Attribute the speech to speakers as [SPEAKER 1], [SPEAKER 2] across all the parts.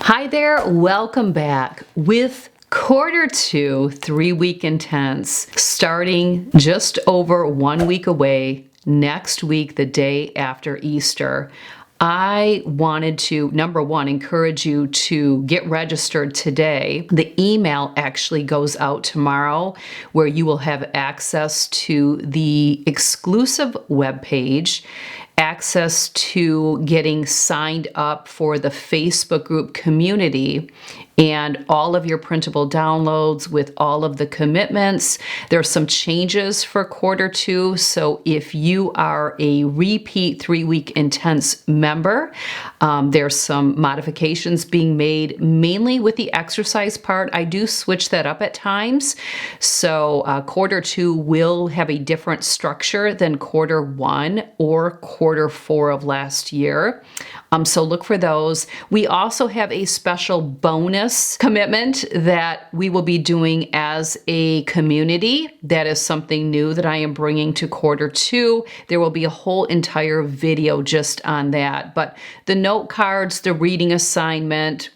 [SPEAKER 1] Hi there, welcome back with quarter two, 3-week intense, starting just over 1 week away, next week, the day after Easter. I wanted to, number one, encourage you to get registered today. The email actually goes out tomorrow where you will have access to the exclusive webpage, access to getting signed up for the Facebook group community, and all of your printable downloads with all of the commitments. There are some changes for quarter two, so if you are a repeat 3-week intense member, there's some modifications being made, mainly with the exercise part. I do switch that up at times, so quarter two will have a different structure than quarter one or quarter four of last year. So look for those. We also have a special bonus commitment that we will be doing as a community. That is something new that I am bringing to quarter two. There will be a whole entire video just on that. But the note cards, the reading assignment,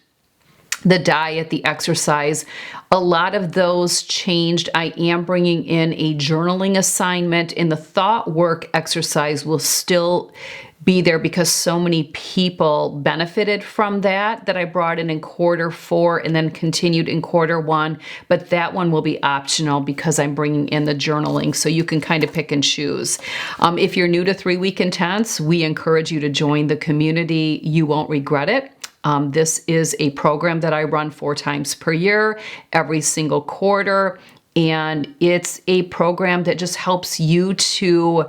[SPEAKER 1] the diet, the exercise, a lot of those changed. I am bringing in a journaling assignment, and the thought work exercise will still be there because so many people benefited from that I brought in quarter four and then continued in quarter one. But that one will be optional because I'm bringing in the journaling, so you can kind of pick and choose. If you're new to 3-week intense, we encourage you to join the community. You won't regret it. This is a program that I run 4 times per year, every single quarter. And it's a program that just helps you to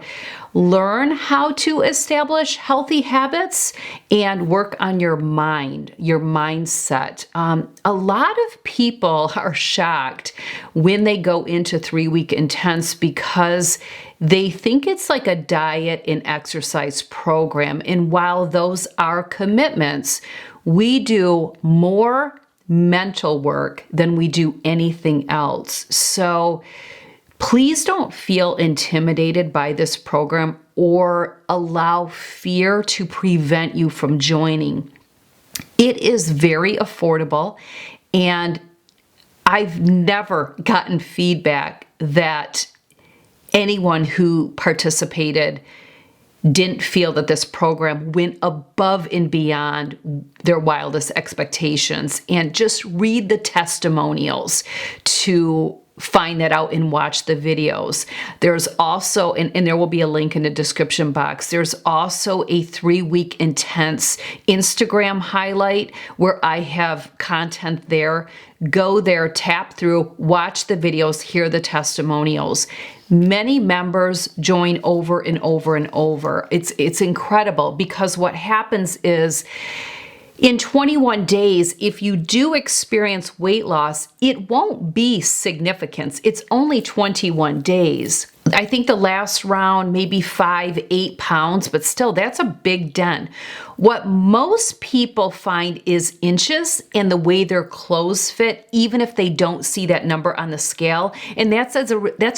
[SPEAKER 1] learn how to establish healthy habits and work on your mind, your mindset. A lot of people are shocked when they go into 3-week intense because they think it's like a diet and exercise program. And while those are commitments, we do more mental work than we do anything else. So please don't feel intimidated by this program or allow fear to prevent you from joining. It is very affordable, and I've never gotten feedback that anyone who participated didn't feel that this program went above and beyond their wildest expectations. And just read the testimonials to find that out and watch the videos. There's also, and there will be a link in the description box, there's also a 3-week intense Instagram highlight where I have content there. Go there, tap through, watch the videos, hear the testimonials. Many members join over and over and over. It's incredible because what happens is, in 21 days, if you do experience weight loss, it won't be significant. It's only 21 days. I think the last round, maybe 5-8 pounds, but still, that's a big dent. What most people find is inches and the way their clothes fit, even if they don't see that number on the scale. And that's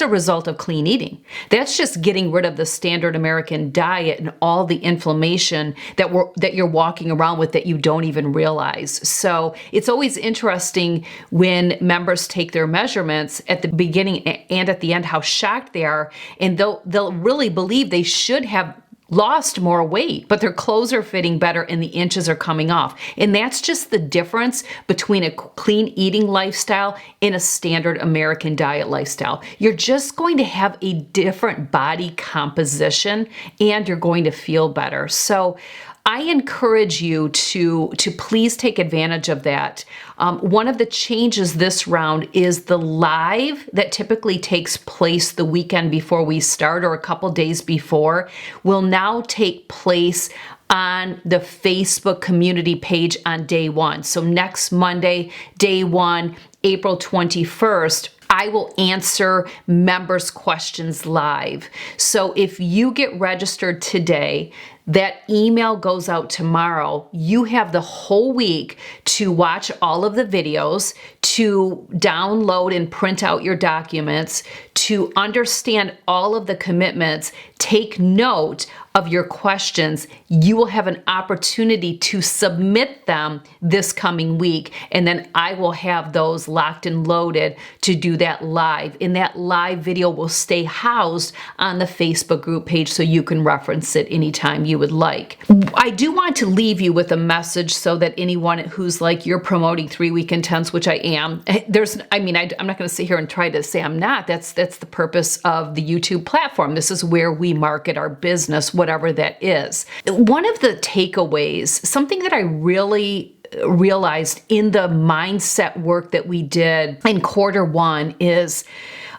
[SPEAKER 1] a result of clean eating. That's just getting rid of the standard American diet and all the inflammation that you're walking around with that you don't even realize. So it's always interesting when members take their measurements at the beginning and at the end, how shocked they are. And they'll really believe they should have lost more weight, but their clothes are fitting better and the inches are coming off. And that's just the difference between a clean eating lifestyle and a standard American diet lifestyle. You're just going to have a different body composition and you're going to feel better. So I encourage you to please take advantage of that. One of the changes this round is the live that typically takes place the weekend before we start or a couple days before will now take place on the Facebook community page on day one. So next Monday, day one, April 21st, I will answer members' questions live. So if you get registered today, that email goes out tomorrow, you have the whole week to watch all of the videos, to download and print out your documents, to understand all of the commitments, take note of your questions. You will have an opportunity to submit them this coming week, and then I will have those locked and loaded to do that live. And that live video will stay housed on the Facebook group page so you can reference it anytime you would like. I do want to leave you with a message so that anyone who's like, you're promoting 3-week intense, which I am, I'm not going to sit here and try to say I'm not. That's the purpose of the YouTube platform. This is where we market our business, whatever that is. One of the takeaways, something that I really realized in the mindset work that we did in Q1 is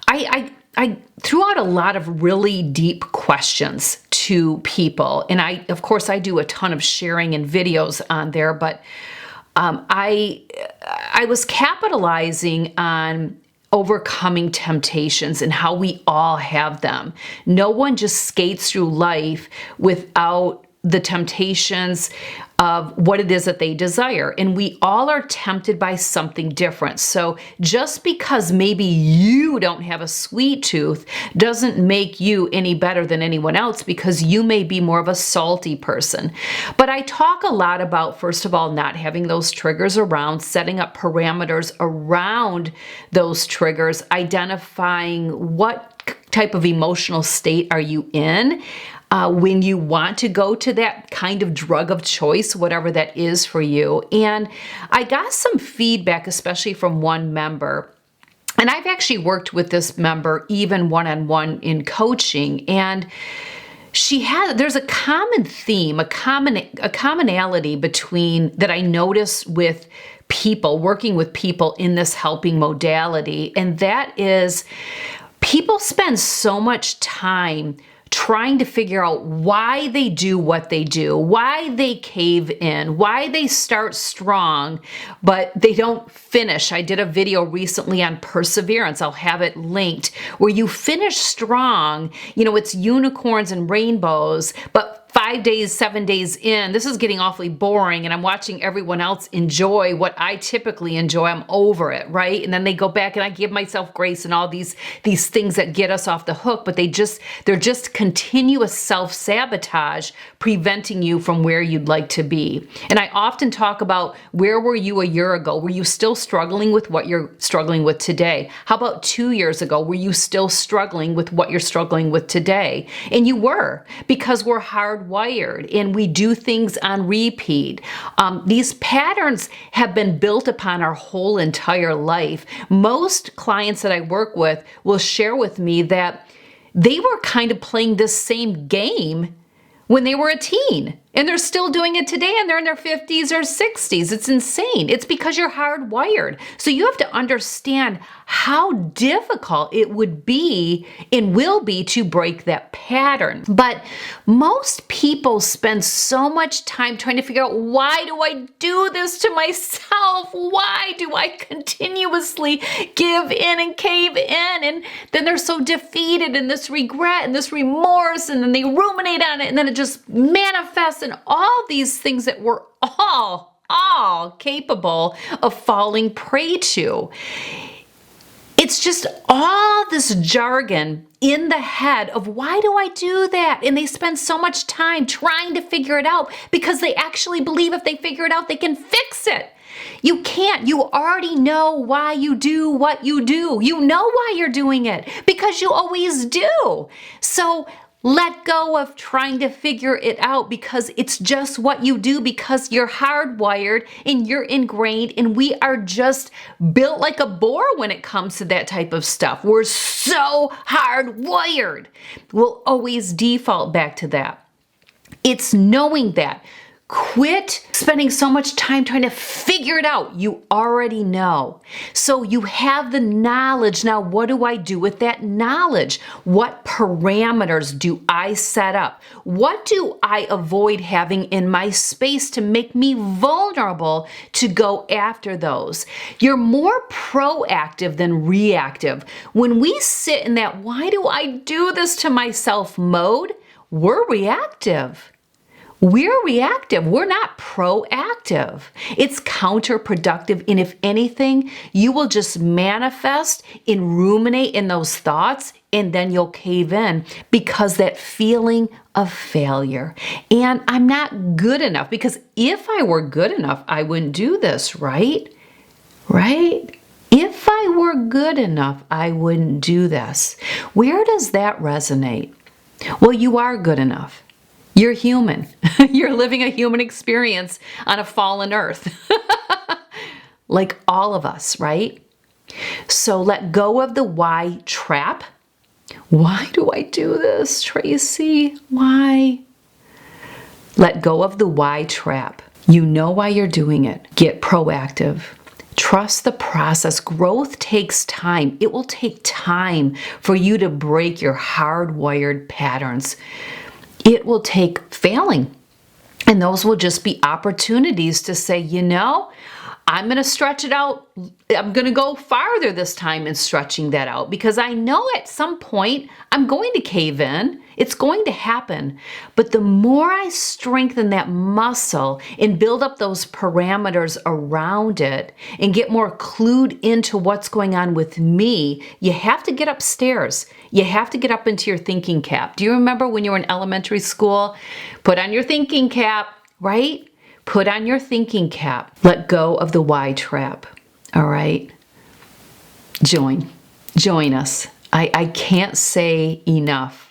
[SPEAKER 1] I threw out a lot of really deep questions to people. And of course, I do a ton of sharing and videos on there, but I was capitalizing on overcoming temptations and how we all have them. No one just skates through life without the temptations of what it is that they desire. And we all are tempted by something different. So just because maybe you don't have a sweet tooth doesn't make you any better than anyone else, because you may be more of a salty person. But I talk a lot about, first of all, not having those triggers around, setting up parameters around those triggers, identifying what type of emotional state are you in when you want to go to that kind of drug of choice, whatever that is for you. And I got some feedback, especially from one member. And I've actually worked with this member even one-on-one in coaching. And there's a common theme, a commonality between that I notice with people, working with people in this helping modality. And that is, people spend so much time trying to figure out why they do what they do, why they cave in, why they start strong, but they don't finish. I did a video recently on perseverance. I'll have it linked, where you finish strong. It's unicorns and rainbows, but 5 days, 7 days in, this is getting awfully boring, and I'm watching everyone else enjoy what I typically enjoy. I'm over it, right? And then they go back, and I give myself grace and all these things that get us off the hook, but they're just continuous self-sabotage, preventing you from where you'd like to be. And I often talk about, where were you a year ago? Were you still struggling with what you're struggling with today? How about 2 years ago? Were you still struggling with what you're struggling with today? And you were, because we're hardwired and we do things on repeat. These patterns have been built upon our whole entire life. Most clients that I work with will share with me that they were kind of playing this same game when they were a teen, and they're still doing it today, and they're in their 50s or 60s. It's insane. It's because you're hardwired. So you have to understand how difficult it would be and will be to break that pattern. But most people spend so much time trying to figure out, why do I do this to myself? Why do I continuously give in and cave in? And then they're so defeated in this regret and this remorse, and then they ruminate on it, and then it just manifests in all these things that we're all capable of falling prey to. It's just all this jargon in the head of, why do I do that? And they spend so much time trying to figure it out, because they actually believe if they figure it out, they can fix it. You can't. You already know why you do what you do. You know why you're doing it, because you always do. So let go of trying to figure it out, because it's just what you do, because you're hardwired and you're ingrained, and we are just built like a boar when it comes to that type of stuff. We're so hardwired. We'll always default back to that. It's knowing that. Quit spending so much time trying to figure it out. You already know. So you have the knowledge. Now, what do I do with that knowledge? What parameters do I set up? What do I avoid having in my space to make me vulnerable to go after those? You're more proactive than reactive. When we sit in that, why do I do this to myself mode, we're reactive. We're reactive. We're not proactive. It's counterproductive. And if anything, you will just manifest and ruminate in those thoughts, and then you'll cave in because that feeling of failure. And I'm not good enough, because if I were good enough, I wouldn't do this, right? Right? If I were good enough, I wouldn't do this. Where does that resonate? Well, you are good enough. You're human. You're living a human experience on a fallen earth. Like all of us, right? So let go of the why trap. Why do I do this, Tracy? Why? Let go of the why trap. You know why you're doing it. Get proactive. Trust the process. Growth takes time. It will take time for you to break your hardwired patterns. It will take failing. And those will just be opportunities to say, you know, I'm going to stretch it out. I'm going to go farther this time in stretching that out, because I know at some point I'm going to cave in. It's going to happen. But the more I strengthen that muscle and build up those parameters around it and get more clued into what's going on with me, you have to get upstairs. You have to get up into your thinking cap. Do you remember when you were in elementary school? Put on your thinking cap, right? Put on your thinking cap. Let go of the why trap. All right? Join us. I can't say enough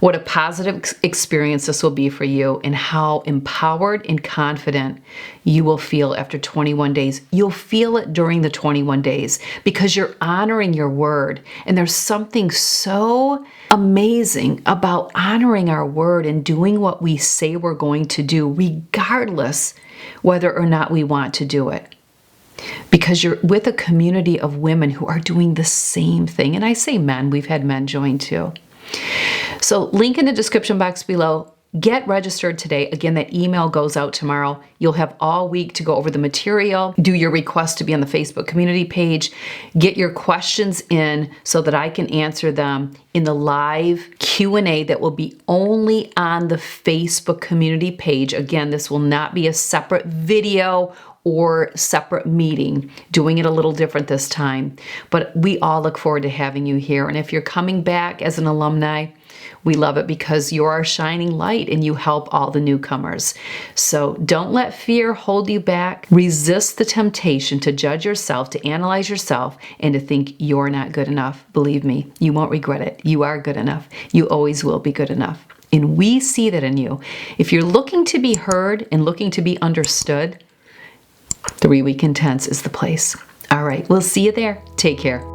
[SPEAKER 1] what a positive experience this will be for you, and how empowered and confident you will feel after 21 days. You'll feel it during the 21 days because you're honoring your word. And there's something so amazing about honoring our word and doing what we say we're going to do, regardless whether or not we want to do it. Because you're with a community of women who are doing the same thing. And I say men, we've had men join too. So link in the description box below. Get registered today. Again, that email goes out tomorrow. You'll have all week to go over the material, do your request to be on the Facebook community page, get your questions in so that I can answer them in the live Q&A that will be only on the Facebook community page. Again, this will not be a separate video or separate meeting, doing it a little different this time. But we all look forward to having you here. And if you're coming back as an alumni, we love it because you're our shining light and you help all the newcomers. So don't let fear hold you back. Resist the temptation to judge yourself, to analyze yourself, and to think you're not good enough. Believe me, you won't regret it. You are good enough. You always will be good enough. And we see that in you. If you're looking to be heard and looking to be understood, 3 Week Intense is the place. All right, we'll see you there. Take care.